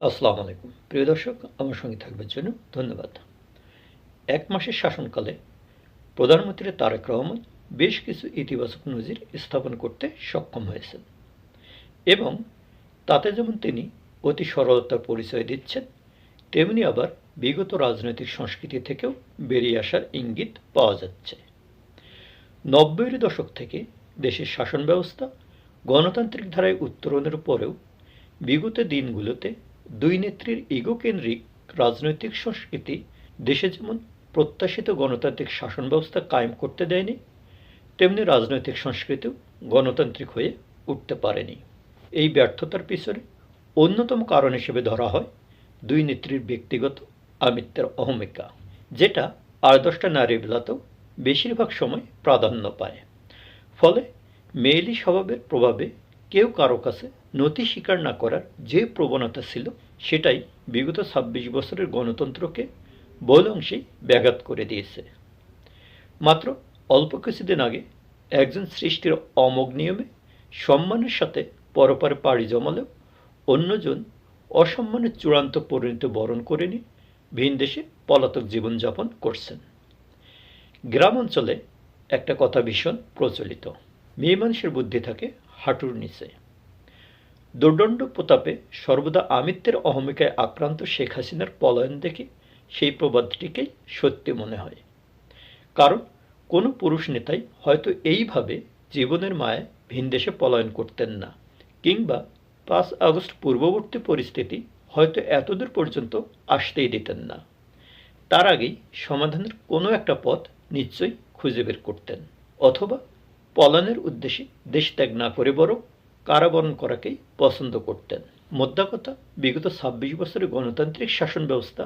আসসালামু আলাইকুম প্রিয় দর্শক, আমার সঙ্গে থাকবার জন্য ধন্যবাদ। এক মাসের শাসনকালে প্রধানমন্ত্রী তারেক রহমান বেশ কিছু ইতিবাচক নজির স্থাপন করতে সক্ষম হয়েছেন এবং তাতে যেমন তিনি অতি সরলতার পরিচয় দিচ্ছেন, তেমনি আবার বিগত রাজনৈতিক সংস্কৃতি থেকেও বেরিয়ে আসার ইঙ্গিত পাওয়া যাচ্ছে। ৯০-এর দশক থেকে দেশের শাসন ব্যবস্থা গণতান্ত্রিক ধারায় উত্তরণের পরেও বিগত দিনগুলোতে দুই নেত্রীর ইগোকেন্দ্রিক রাজনৈতিক সংস্কৃতি দেশে যেমন প্রত্যাশিত গণতান্ত্রিক শাসন ব্যবস্থা কায়েম করতে দেয়নি, তেমনি রাজনৈতিক সংস্কৃতিও গণতান্ত্রিক হয়ে উঠতে পারেনি। এই ব্যর্থতার পিছনে অন্যতম কারণ হিসেবে ধরা হয় দুই নেত্রীর ব্যক্তিগত আমিত্বের অহমিকা, যেটা আর ১০টা নারী বেলাতেও বেশিরভাগ সময় প্রাধান্য পায়। ফলে মেয়েলি স্বভাবের প্রভাবে কেউ কারো কাছে নতি স্বীকার না করার যে প্রবণতা ছিল, সেটাই বিগত ২৬ বছরের গণতন্ত্রকে বহু অংশেই ব্যাঘাত করে দিয়েছে। মাত্র অল্প কিছুদিন আগে একজন সৃষ্টির অমোঘ নিয়মে সম্মানের সাথে পরপারে পাড়ি জমালেও অন্যজন অসম্মানের চূড়ান্ত পরিণতি বরণ করে নিয়ে ভিন দেশে পলাতক জীবনযাপন করছেন। গ্রাম অঞ্চলে একটা কথা ভীষণ প্রচলিত, মেয়ে মানুষের বুদ্ধি থাকে হাঁটুর নিচে। দোর্দণ্ড প্রতাপে সর্বদা আমিত্বের অহমিকায় আক্রান্ত শেখ হাসিনার পলায়ন দেখে সেই প্রবাদটিকেই সত্যি মনে হয়। কারণ কোনো পুরুষ নেতাই হয়তো এইভাবে জীবনের মায়ায় ভিনদেশে পলায়ন করতেন না, কিংবা ৫ আগস্ট পূর্ববর্তী পরিস্থিতি হয়তো এতদূর পর্যন্ত আসতেই দিতেন না। তার আগেই সমাধানের কোনো একটা পথ নিশ্চয়ই খুঁজে বের করতেন, অথবা পলায়নের উদ্দেশ্যে দেশ ত্যাগ না করে বরং কারাবরণ করাকেই পছন্দ করতেন। মোদ্দা কথা, বিগত ২৬ বছরের গণতান্ত্রিক শাসন ব্যবস্থা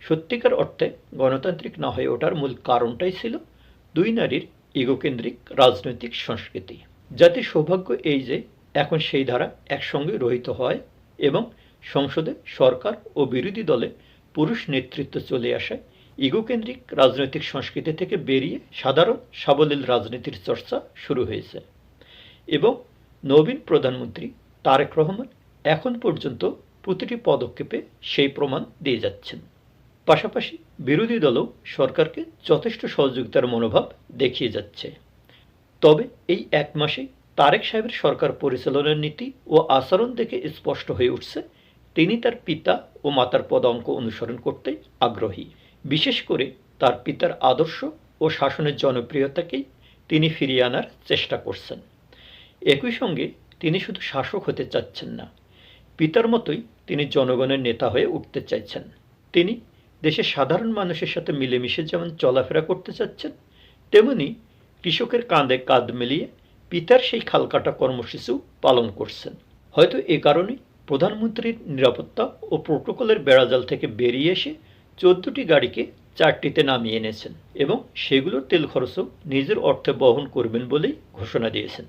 সত্যিকার অর্থে গণতান্ত্রিক না হয়ে ওঠার মূল কারণটাই ছিল দুই নারীর ইগোকেন্দ্রিক রাজনৈতিক সংস্কৃতি। জাতির সৌভাগ্য এই যে এখন সেই ধারা একসঙ্গে রহিত হয় এবং সংসদে সরকার ও বিরোধী দলে পুরুষ নেতৃত্ব চলে আসায় ইগোকেন্দ্রিক রাজনৈতিক সংস্কৃতি থেকে বেরিয়ে সাধারণ সাবলীল রাজনীতির চর্চা শুরু হয়েছে এবং নবীন প্রধানমন্ত্রী তারেক রহমান এখন পর্যন্ত প্রতিটি পদক্ষেপে সেই প্রমাণ দিয়ে যাচ্ছেন। পাশাপাশি বিরোধী দলও সরকারকে যথেষ্ট সহযোগিতার মনোভাব দেখিয়ে যাচ্ছে। তবে এই এক মাসে তারেক সাহেবের সরকার পরিচালনার নীতি ও আচরণ দেখে স্পষ্ট হয়ে উঠছে তিনি তার পিতা ও মাতার পদাঙ্ক অনুসরণ করতে আগ্রহী। বিশেষ করে তার পিতার আদর্শ ও শাসনের জনপ্রিয়তাকেই তিনি ফিরিয়ে আনার চেষ্টা করছেন। একই সঙ্গে তিনি শুধু শাসক হতে চাচ্ছেন না, পিতার মতোই তিনি জনগণের নেতা হয়ে উঠতে চাইছেন। তিনি দেশের সাধারণ মানুষের সাথে মিলেমিশে যেমন চলাফেরা করতে চাচ্ছেন, তেমনি কৃষকের কাঁধে কাঁধ মিলিয়ে পিতার সেই খালকাটা কর্মসূচিও পালন করছেন। হয়তো এ কারণেই প্রধানমন্ত্রীর নিরাপত্তা ও প্রোটোকলের বেড়াজাল থেকে বেরিয়ে এসে ১৪টি গাড়িকে ৪টিতে নামিয়ে এনেছেন এবং সেগুলোর তেল খরচও নিজের অর্থে বহন করবেন বলেই ঘোষণা দিয়েছেন।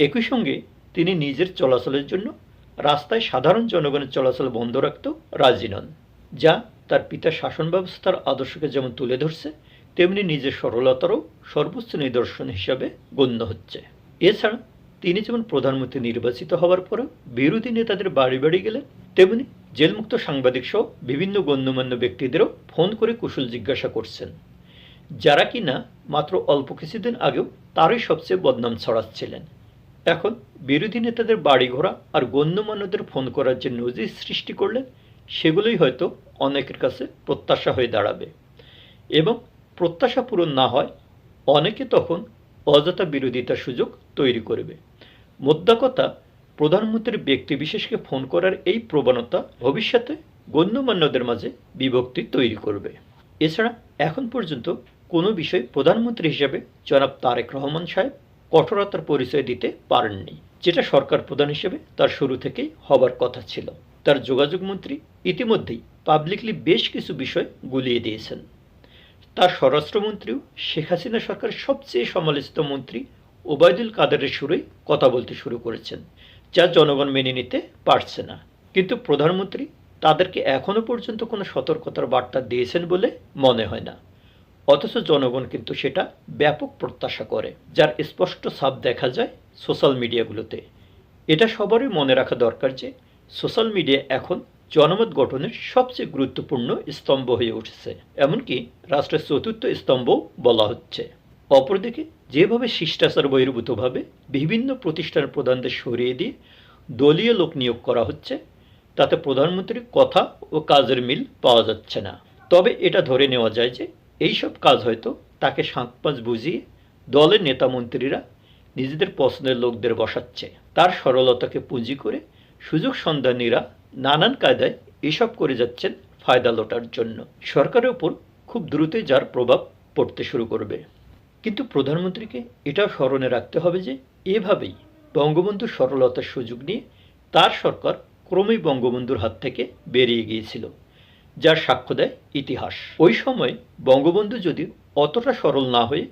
একই সঙ্গে তিনি নিজের চলাচলের জন্য রাস্তায় সাধারণ জনগণের চলাচল বন্ধ রাখতেও রাজি নন, যা তার পিতার শাসন ব্যবস্থার আদর্শকে যেমন তুলে ধরছে, তেমনি নিজের সরলতারও সর্বোচ্চ নিদর্শন হিসাবে গণ্য হচ্ছে। এছাড়া তিনি যেমন প্রধানমন্ত্রী নির্বাচিত হওয়ার পরেও বিরোধী নেতাদের বাড়ি বাড়ি গেলেন, তেমনি জেলমুক্ত সাংবাদিক সহ বিভিন্ন গণ্যমান্য ব্যক্তিদেরও ফোন করে কুশল জিজ্ঞাসা করছেন, যারা কিনা মাত্র অল্প কিছুদিন আগেও তারই সবচেয়ে বদনাম ছড়াচ্ছিলেন। এখন বিরোধী নেতাদের বাড়ি ঘোরা আর গণ্যমান্যদের ফোন করার যে নজির সৃষ্টি করলেন, সেগুলোই হয়তো অনেকের কাছে প্রত্যাশা হয়ে দাঁড়াবে এবং প্রত্যাশা পূরণ না হয় অনেকে তখন অযথা বিরোধিতার সুযোগ তৈরি করবে। মোদ্দা কথা, প্রধানমন্ত্রীর ব্যক্তি বিশেষকে ফোন করার এই প্রবণতা ভবিষ্যতে গণ্যমান্যদের মাঝে বিভক্তি তৈরি করবে। এছাড়া এখন পর্যন্ত কোনো বিষয় প্রধানমন্ত্রী হিসেবে জনাব তারেক রহমান সাহেব কঠোরতার পরিচয় দিতে পারেননি, যেটা সরকার প্রধান হিসেবে তার শুরু থেকেই হবার কথা ছিল। তার যোগাযোগ মন্ত্রী ইতিমধ্যেই পাবলিকলি বেশ কিছু বিষয় গুলিয়ে দিয়েছেন। তার স্বরাষ্ট্রমন্ত্রীও শেখ হাসিনা সরকারের সবচেয়ে সমালোচিত মন্ত্রী ওবায়দুল কাদেরের সুরেই কথা বলতে শুরু করেছেন, যা জনগণ মেনে নিতে পারছে না। কিন্তু প্রধানমন্ত্রী তাদেরকে এখনও পর্যন্ত কোনো সতর্কতার বার্তা দিয়েছেন বলে মনে হয় না, অথচ জনগণ কিন্তু সেটা ব্যাপক প্রত্যাশা করে, যার স্পষ্ট ছাপ দেখা যায় সোশ্যাল মিডিয়াগুলোতে। এটা সবারই মনে রাখা দরকার যে সোশ্যাল মিডিয়া এখন জনমত গঠনের সবচেয়ে গুরুত্বপূর্ণ স্তম্ভ হয়ে উঠেছে, এমনকি রাষ্ট্রের চতুর্থ স্তম্ভ বলা হচ্ছে। অপরদিকে যেভাবে শিষ্টাচার বহির্ভূতভাবে বিভিন্ন প্রতিষ্ঠান প্রধানদের সরিয়ে দিয়ে দলীয় লোক নিয়োগ করা হচ্ছে, তাতে প্রধানমন্ত্রীর কথা ও কাজের মিল পাওয়া যাচ্ছে না। তবে এটা ধরে নেওয়া যায় যে এইসব কাজ হয়তো তাকে শাঁকপাঁচ বুঝিয়ে দলের নেতামন্ত্রীরা নিজেদের পছন্দের লোকদের বসাচ্ছে। তার সরলতাকে পুঁজি করে সুযোগ সন্ধানীরা নানান কায়দায় এসব করে যাচ্ছেন ফায়দা লোটার জন্য। সরকারের ওপর খুব দ্রুতই যার প্রভাব পড়তে শুরু করবে। কিন্তু প্রধানমন্ত্রীকে এটাও স্মরণে রাখতে হবে যে এভাবেই বঙ্গবন্ধুর সরলতার সুযোগ নিয়ে তার সরকার ক্রমেই বঙ্গবন্ধুর হাত থেকে বেরিয়ে গিয়েছিল, যার সাক্ষ্য দেয় ইতিহাস। ওই সময় বঙ্গবন্ধু যদি অতটা সরল না হয়ে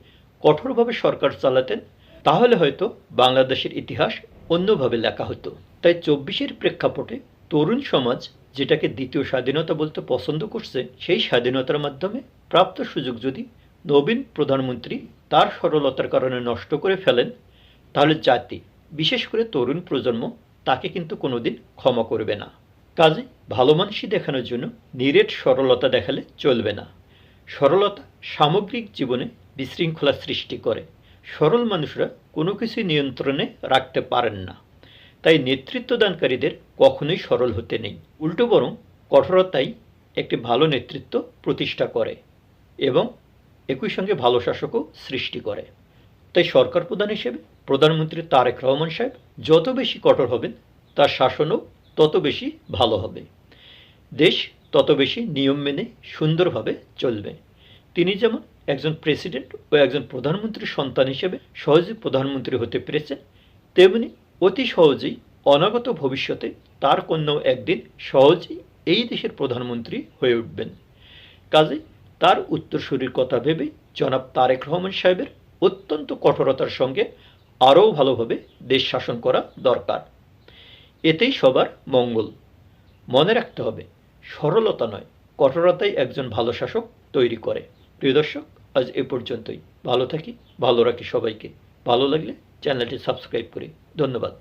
কঠোরভাবে সরকার চালাতেন, তাহলে হয়তো বাংলাদেশের ইতিহাস অন্যভাবে লেখা হতো। তাই 24-এর প্রেক্ষাপটে তরুণ সমাজ যেটাকে দ্বিতীয় স্বাধীনতা বলতে পছন্দ করছে, সেই স্বাধীনতার মাধ্যমে প্রাপ্ত সুযোগ যদি নবীন প্রধানমন্ত্রী তার সরলতার কারণে নষ্ট করে ফেলেন, তাহলে জাতি, বিশেষ করে তরুণ প্রজন্ম, তাকে কিন্তু কোনোদিন ক্ষমা করবে না। কাজে ভালো মানুষই দেখানোর জন্য নিরেট সরলতা দেখালে চলবে না। সরলতা সামগ্রিক জীবনে বিশৃঙ্খলা সৃষ্টি করে। সরল মানুষরা কোনো কিছুই নিয়ন্ত্রণে রাখতে পারেন না। তাই নেতৃত্বদানকারীদের কখনোই সরল হতে নেই, উল্টো বরং কঠোরতাই একটি ভালো নেতৃত্ব প্রতিষ্ঠা করে এবং একই সঙ্গে ভালো শাসকও সৃষ্টি করে। তাই সরকার প্রধান হিসেবে প্রধানমন্ত্রী তারেক রহমান সাহেব যত বেশি কঠোর হবেন, তার শাসনও তত বেশি ভালো হবে। দেশ তত বেশি নিয়ম মেনে সুন্দরভাবে চলবে। তিনি যেমন একজন প্রেসিডেন্ট ও একজন প্রধানমন্ত্রীর সন্তান হিসেবে সহজেই প্রধানমন্ত্রী হতে পেরেছেন, তেমনি অতি সহজেই অনাগত ভবিষ্যতে তার কন্যাও একদিন সহজেই এই দেশের প্রধানমন্ত্রী হয়ে উঠবেন। কাজেই তার উত্তরসূরির কথা ভেবে জনাব তারেক রহমান সাহেবের অত্যন্ত কঠোরতার সঙ্গে আরও ভালোভাবে দেশ শাসন করা দরকার। এতেই সবার মঙ্গল। মনে রাখতে হবে, সরলতা নয়, কঠোরতাই একজন ভালো শাসক তৈরি করে। প্রিয় দর্শক, আজ এ পর্যন্তই। ভালো থাকি, ভালো রাখি সবাইকে। ভালো লাগলে চ্যানেলটি সাবস্ক্রাইব করি। ধন্যবাদ।